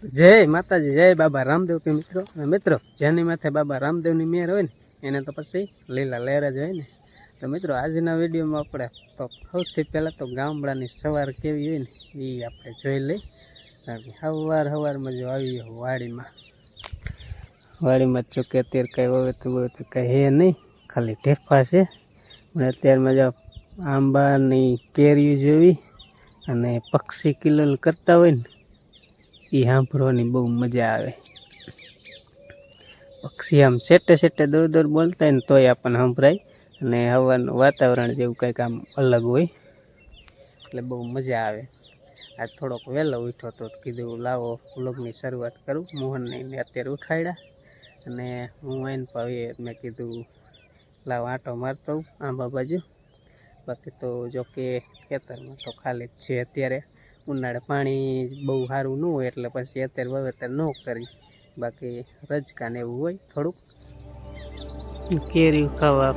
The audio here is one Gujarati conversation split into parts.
જય માતાજી, જય બાબા રામદેવ કે મિત્રો જેની માથે બાબા રામદેવની મેર હોય ને એને તો પછી લીલા લહેર જ હોય ને. તો મિત્રો આજના વિડીયોમાં આપણે તો સૌથી પહેલાં તો ગામડાની સવાર કેવી હોય ને એ આપણે જોઈ લઈ. કારણ કે સવારમાં જો આવી વાડીમાં જો કે અત્યારે કંઈ હવે તો કંઈ હે નહીં, ખાલી ઢેફા છે. પણ અત્યારમાં જો આંબાની કેરીઓ જોવી અને પક્ષી કિલોલ કરતા હોય ને એ સાંભળવાની બહુ મજા આવે. પક્ષી આમ સેટે દૂર દૂર બોલતા હોય ને તોય આપણને સંભળાય. અને હવાનું વાતાવરણ જેવું કંઈક આમ અલગ હોય એટલે બહુ મજા આવે. આજ થોડોક વહેલો ઉઠ્યો તો કીધું લાવો વ્લોગની શરૂઆત કરું. મોહનને અત્યારે ઉઠાડ્યા અને હું આવીને પાવી મેં કીધું લાવ આંટો મારતો આંબા બાજુ. બાકી તો જો કે ખેતરમાં તો ખાલી જ છે અત્યારે. ઉનાળે પાણી બહુ સારું ન હોય એટલે પછી અત્યારે વાવેતર ન કરી. બાકી રજકાને એવું હોય થોડુંક. કેરી ખાવા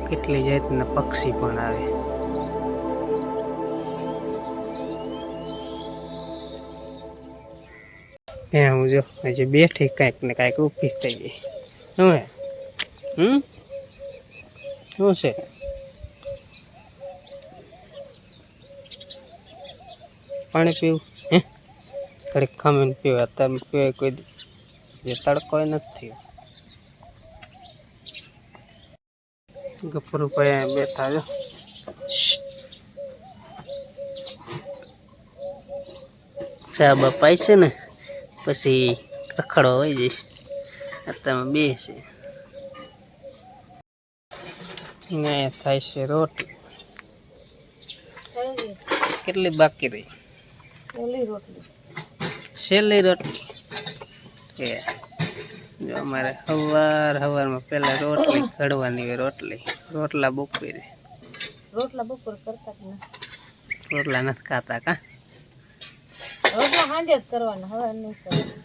કેટલી જાતના પક્ષી પણ આવે. ત્યાં હું જો હજી બેઠી કાંઈક ને કાંઈક ઊભી થઈ ગઈ. શું હે શું છે? પાણી પીવું હે? ઘડીક ખામીને પીવા તમે પીવાય કોઈ જે તડકો નથી. ગફુરભાઈ બેઠા જો. ચા બાપાય છે ને પછી રખડવા હોય જઈશ. અત્યારમાં બે છે અહીંયા થાય છે રોટલી. કેટલી બાકી રહી? છેલ્લી રોટલી કે જો અમારે સવારમાં પહેલા રોટલી ઘડવાની હોય. રોટલા બપોરે કરતા રોટલા નથી ખાતા કા? રોટલા સાંજે જ કરવાના, હવે નહીં કરવાના.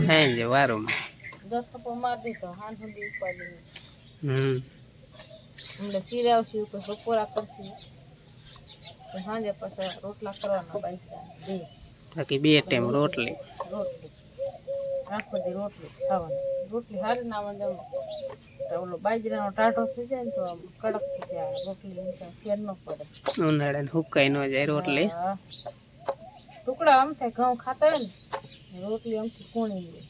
સાંજે વારોમાં 10 કપો મારી દીધો હાન સુધી ઉપાડી. એટલે સિરાવશું કે બપોરા કરશું સાંજે પાછા રોટલા કરવાના બાકી 2 ટાઈમ રોટલી આખો દી રોટલી ખાવાની. રોટલી હારી ના આવે તો ઓલો બાજરાનો ટાઢો થઈ જાય ને તો કડક થઈ જાય રોટલી. ફેર ન પડે ઉનાળે હુકાઈ ન જાય રોટલી. ટુકડા આમ થાય ઘઉં ખાતા હોય ને રોટલી આમથી કૂણી જાય.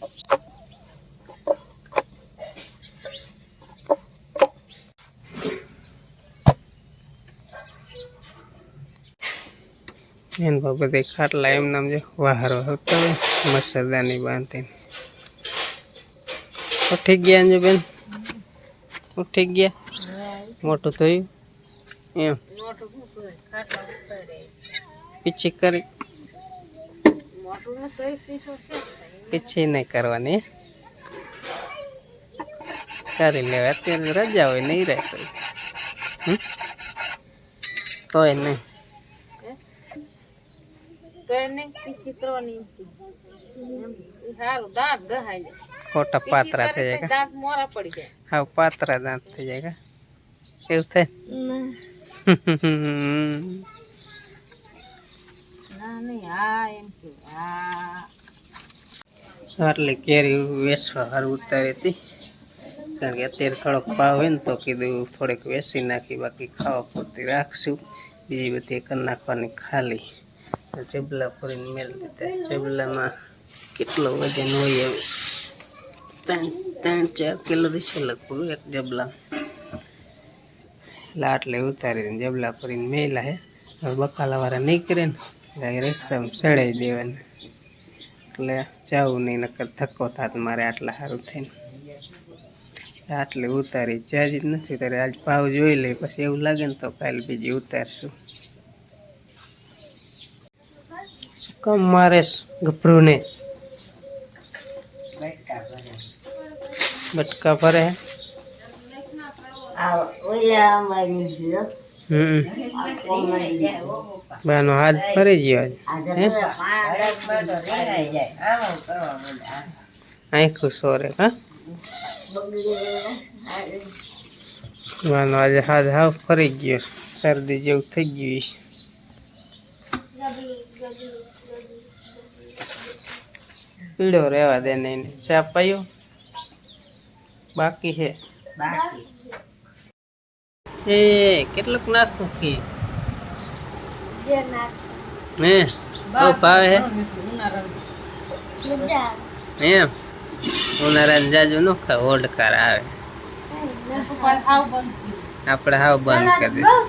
એને બાબતે ખાટલા એમ નામ જો વાહારો હોતા હોય મચ્છરદાની બાંધીને. ઉઠી ગયા ને બેન? ઉઠી ગયા? મોટું થયું એમ પીછી કરી? પીછી નહીં કરવાની, કરી લેવા. અત્યારે રજા હોય નહીં રહેતો તોય નહીં. ખોટા પાતરા થઈ જાય, દાંત મોરા પડી જાય. હા પાતરા દાંત થઈ જાય એવું થાય. આટલી કેરી વેચવા સારું ઉતારી હતી. કારણ કે અત્યારે થોડોક ભાવ હોય ને તો કીધું થોડીક વેચી નાખી, બાકી ખાવા પૂરતી રાખશું. બીજી બધી કરી નાખવાની ખાલી. જબલા ફરીને મેળ દીધા. જબલામાં કેટલો વજન હોય એવું 3-4 કિલો છે લગભગ એક જબલા. એટલે આટલે ઉતારી દઈને જબલા ફરીને મેલા હે. હવે બકાલાવાળા નહીં કરે ને રિક્ષામાં ચડાવી દેવાના. એટલે જવું નહીં, નકર ધક્કો થાત મારે આટલા સારું થઈને. આટલે ઉતારી જાજી જ નથી ત્યારે આજ ભાવ જોઈ લે, પછી એવું લાગે ને તો કાલે બીજી ઉતારશું. કમ મારે ગભરું ને બટકા ભરે બાનો હાથ ફરી ગયો. આખું સોરે હા બાનો આજે હાથ હાવ ફરી ગયો. શરદી જેવું થઈ ગયું. પીળો રહેવા દે ને ચા પાયો બાકી છે એ કેટલુંક નાખું કે હે બહુ ભાવે હે એમ ઉનાળાને જાજુ ન ખાય ઓડકાર આવે આપણે હાવ બંધ કરી દીધું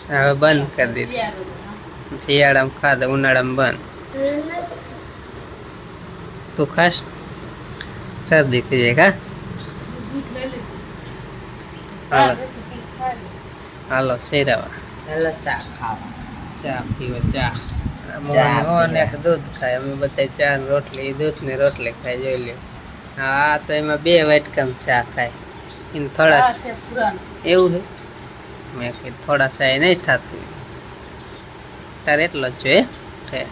હવે બંધ કરી દીધું શિયાળામાં ખાધા ઉનાળામાં બંધ તું ખાસ શરદી થઈ જાય કા હાલો હાલો શેરાવા હેલો ચા ખાવા ચા પીવો ચા મોહન એક દૂધ ખાય અમે બધા ચા ને રોટલી દૂધ ને રોટલી ખાય જોઈ લ્યો હા તો એમાં 2 વાટકામ ચા ખાય એને થોડા એવું છે મેં કીધું થોડા ચા નહીં થતું તારે એટલો જ જોઈએ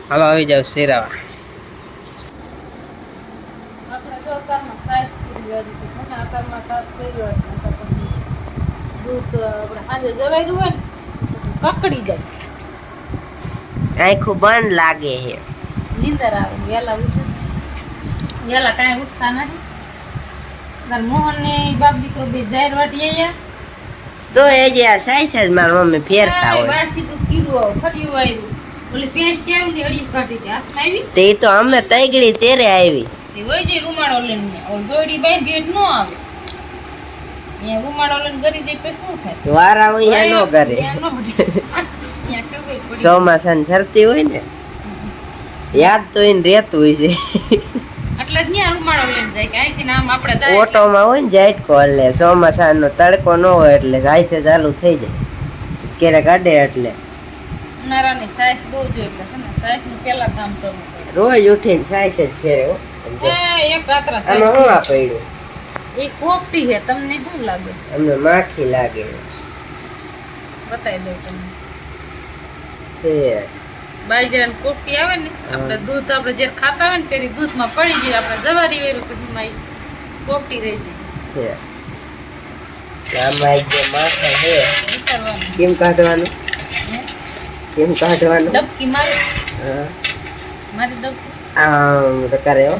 હાલો આવી જાવ શેરાવા આખું બંધ લાગે છે નીંદર આવે વેલા ઉઠે વેલા કાંઈ ઉઠતા નથી તાર મોહન ને બાપ દીકરો બે જાહેર વાટી આવ્યા તો એ જે આ સાઈસ જ મારી મમ્મી ફેરતા હોય વાસી તો કીરું ફર્યું આવ્યું ઓલી પેંચ કેવું ને અડી કાઢી હતી હાથ આવી તે તો અમે તૈગડી તેરે આવી તે હોય જે રૂમાડો લઈને ઓલ દોડી બાઈ ગેટ નો આવે અહીંયા રૂમાડો લઈને કરી દે પછી શું થાય વારા હોય નો કરે ત્યાં કેવું પડી ચોમાસા ની શરતી હોય ને યાદ તો એને રહેતું હોય છે એટલે જ ન્યા રૂમાડો લઈને જાય કે અહીંથી આમ આપણે જાય ઓટોમાં હોય ને જાઈટકો એટલે ચોમાસાનો તડકો ન હોય એટલે જાઈતે ચાલુ થઈ જાય કેરે કાઢે એટલે ઉનાળાની સાઈઝ બહુ જોઈએ એટલે છે ને સાઈઝ નું પેલા કામ કરવું પડે રોજ ઉઠીને સાઈસ જ ફેરે હો એક રાત્રા આમાં શું આ પડ્યું એ કોપટી છે તમને શું લાગે અમને માખી લાગે બતાવી દઉં તમને છે બાજરાની કોપટી આવે ને આપણે દૂધ આપણે જે ખાતા હોય ને તેની દૂધમાં પડી જાય આપણે જવારી વેરું પછી માં કોપટી રહી જાય છે આમાં એક જે માખા છે વિચારવાનું કેમ કાઢવાનું કેમ કાઢવાનું ડબકી મારી હા મારી ડબકી આમ તો કરે હો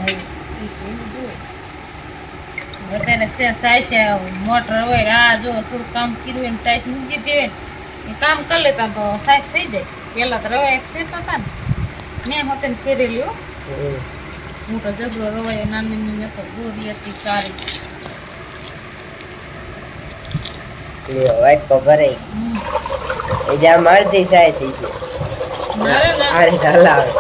અત્યારે સાઈઝ મોટર હોય આ જો થોડું કામ કર્યું હોય ને સાઈઝ મૂકી દેવે એ કામ કરી લેતા તો સાઈઝ થઈ જાય પેલા તો રવા એક ફેરતા હતા ને મેં હોતે ને ફેરેલી હો મોટો જબરો રવાયો નાની નાની હતો ગોરી હતી સારી લ્યો વાઈટ કો ભરાઈ એ જા મારતી સાઈસ છે આરે ચાલાવે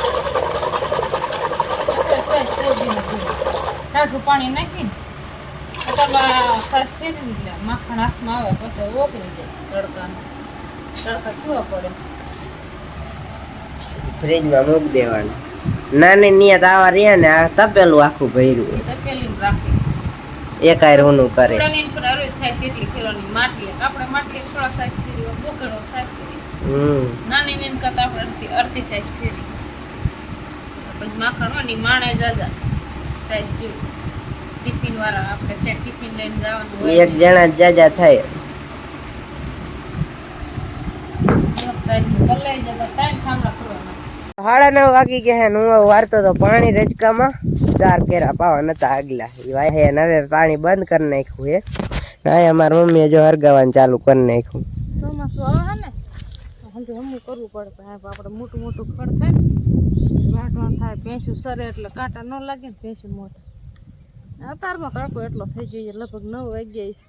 ટાઢું પાણી નાખીને તવા સાસ ફેરવી એટલે માખણ હાથમાં આવે પછી ઓગળી જાય તડકા કેવા પડે ફ્રીજમાં મૂક દેવાનું નાની નિયત આવા રહ્યા ને આ તપેલું આખું ભર્યું એ તપેલીમાં રાખી એકાય રૂનું કરે થોડાની પર અરે સાઈઝ એટલી ફેરવાની માટલી આપણે માટલી થોડા સાઈઝ ફેરવી બોકડો સાઈઝ ફેરવી નાની ને કરતા આપણે અડધી સાઈઝ ફેરવી પછી માખણ હોય ને માણે જાજા સાઈઝ જોઈ ટિફિન વાળા આપણે છે ટિફિન લઈને જવાનું હોય એક જણા જાજા થાય સાઈઝ કલાઈ જતા ટાઈમ ખામડા કરવાના 9:30 વાગી ગયા હે હું વારતો તો પાણી રજકામાં 4 કેરા પાવા નતા આગલા એ વાય હે હવે પાણી બંધ કરી નાખ્યું હે ના અમાર મમ્મીએ જો હરગાવાનું ચાલુ કરી નાખ્યું ચોમાસું આવે ને તો હમું કરવું પડે આપણે મોટું મોટું ખડ થાય ને વાટવાનું થાય ભેંસું સરે એટલે કાંટા ન લાગે ને ભેંસું મોટા અતારમાં કાકો એટલો થઈ જોઈએ લગભગ 9 વાગ્યા છે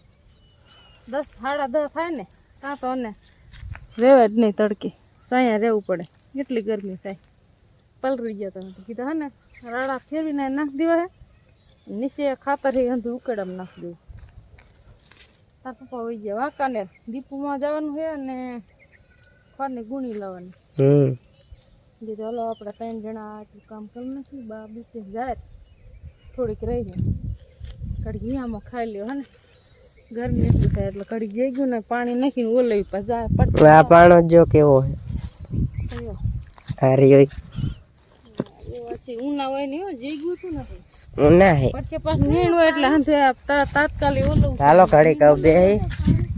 10 10:30 થાય ને કાં તો ને રહેવા જ નહીં તડકે સાયા રહેવું પડે એટલી ગરમી થાય પલરી ગયા તમે કીધું હે ને રાડા ફેરવીને નાખી દેવા હે નીચે ખાતર હંધું ઉકેડામાં નાખી દેવું તાર પપ્પા હોઈ ગયા વાંકાને દીપુમાં જવાનું છે અને ખોરની ગુણી લાવવાની કીધું હલો આપણે 3 જણા આટલું કામ કરી નાખ્યું બા બીજે જાય થોડીક રહી ને કડીક અહીંયામાં ખાઈ લ્યો હે ને ગરમી એટલી થાય એટલે કડીક જઈ ગયું ને પાણી નાખીને ઓલવી પછી જાય પટ આ પાણો જો કેવો હે હારી હોય પછી ઉના હોય ને જઈ ગયું તું નથી ઉના હે પછી પાછું નીણ હોય એટલે હંધે તાત્કાલિક ઓલું ચાલો ઘડી કહું બે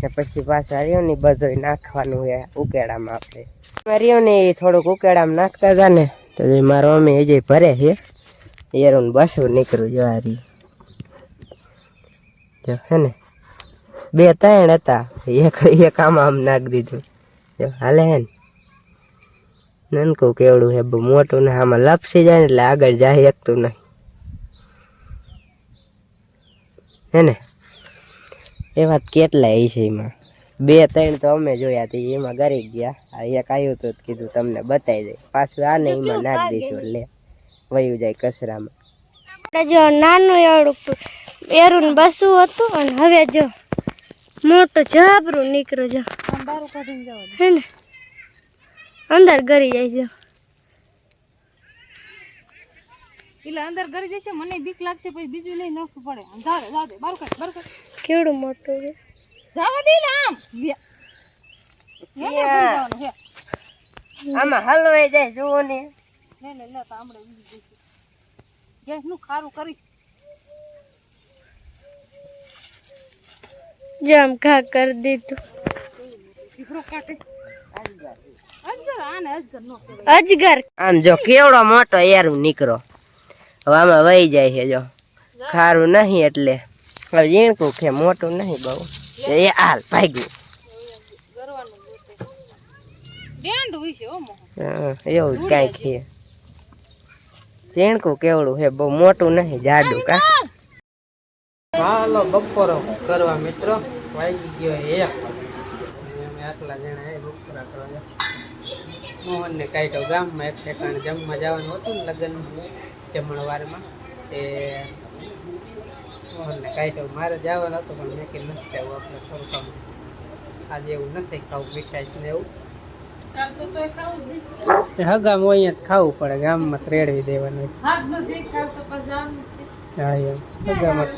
ને પછી પાછા રહ્યો ને બધું નાખવાનું છે ઉકેડામાં. આપણે રહ્યો ને એ થોડુંક ઉકેડામાં નાખતા હતા ને તો મારા મમ્મી હજી ભરે છે એરું બસું નીકળું જવારી જો હે ને 2-3 હતા એક આમાં આમ નાખી દીધું જો હાલે હે ને નનકું કેવડું હે બહુ મોટું ને આમાં લપસી જાય ને એટલે આગળ જાય શકતું નહીં હે ને એ વાત કેટલાય છે એમાં 2-3 તો અમે જોયા હતી એમાં ગરી ગયા આ એક આવ્યું તો કીધું તમને બતાવી દે પાછું આને એમાં નાખી દઈશું એટલે વયું જાય કચરામાં. જો નાનું એવડું એરું બસું હતું અને હવે જો મોટું જબરું નીકળ્યું જો આમ બારું કાઢીને જવા દે. હે ને અંદર ગરી જાય જો એટલે અંદર ગરી જશે મને બીક લાગશે પછી બીજું લઈ નાખવું પડે. આમ જાવ દે બારું કાઢ. કેવડું મોટું છે જવા દે ને આમ લે જવાનું હે આમાં હલવાઈ જાય જુઓ ને લે તો આમળે ઉડી જશે. ગેસ નું ખારું કરી જામ ઘા કરી દીધું જીગરો કાટે અજગર આને અજગર નો કહેવાય. અજગર આમ જો કેવડો મોટો એરું નીકળો હવે આમાં વહી જાય છે જો ખારું નહીં એટલે હવે ઝીણકું છે મોટું નહીં બહુ એ હાલ ભાગ્યું ગરવાનું ગોતે ડેન્ડ હોય છે ઓ મોહ. એવું જ કાંઈક છે ઝીણકું કેવડું છે બહુ મોટું નહીં જાડું કા. હાલો બપોરો કરવા મિત્રો વાગી ગયો 1 અમે આટલા જણા એ બપોરા કરવા ગયા. મોહનને કાઢ્યો ગામમાં એક ઠેકાણે જમવા જવાનું હતું ને લગ્ન જમણવારમાં તે મોહનને કાઢ્યો મારે જવાનું હતું પણ મેં કે નથી જવું આપણે થોડું કામ આજે એવું નથી ખાવું મીઠાઈશ ને એવું કાલ તો તોય ખાવું જ દીસ. હગામ હોય અહીંયા જ ખાવું પડે ગામમાં તો રેડવી દેવાનું હોય. હાથ નો દેખ ખાવ તો પર જવાનું છે. હા એમ હગામાં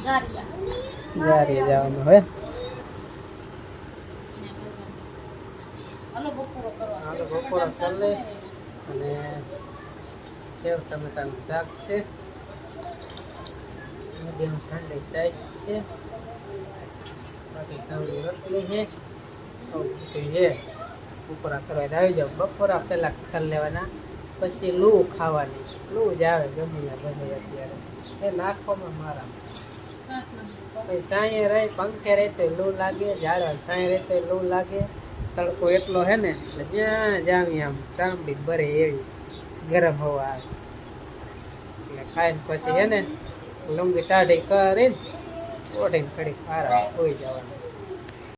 ગારિયા જારી જવાનું હોય. હાલો બપોરો કરવા. હાલો બપોરો કરી લે અને સેવ ટમેટાનું શાક છે મીડિયમ ઠંડી સાઈઝ છે બાકી ઘઉંની રોટલી છે આવું બધું છે. બપોરા કરવા આવી જાવ બપોરા પહેલાં કરી લેવાના પછી લૂ ખાવાની લૂ જ આવે ગમે ત્યાં બધે અત્યારે એ નાખવામાં મારા પછી સાંયે રહી પંખે રહી તો લૂ લાગે ઝાડવા સાંયે રહી તો લૂ લાગે તડકો એટલો હે ને એટલે જ્યાં જામી આમ ચામડી ભરે એવી ગરમ હવા આવે એટલે ખાઈને પછી હે ને લુંગી ટાઢી કરીને ઓઢીને ઘડીક આરામ હોઈ જવાનું.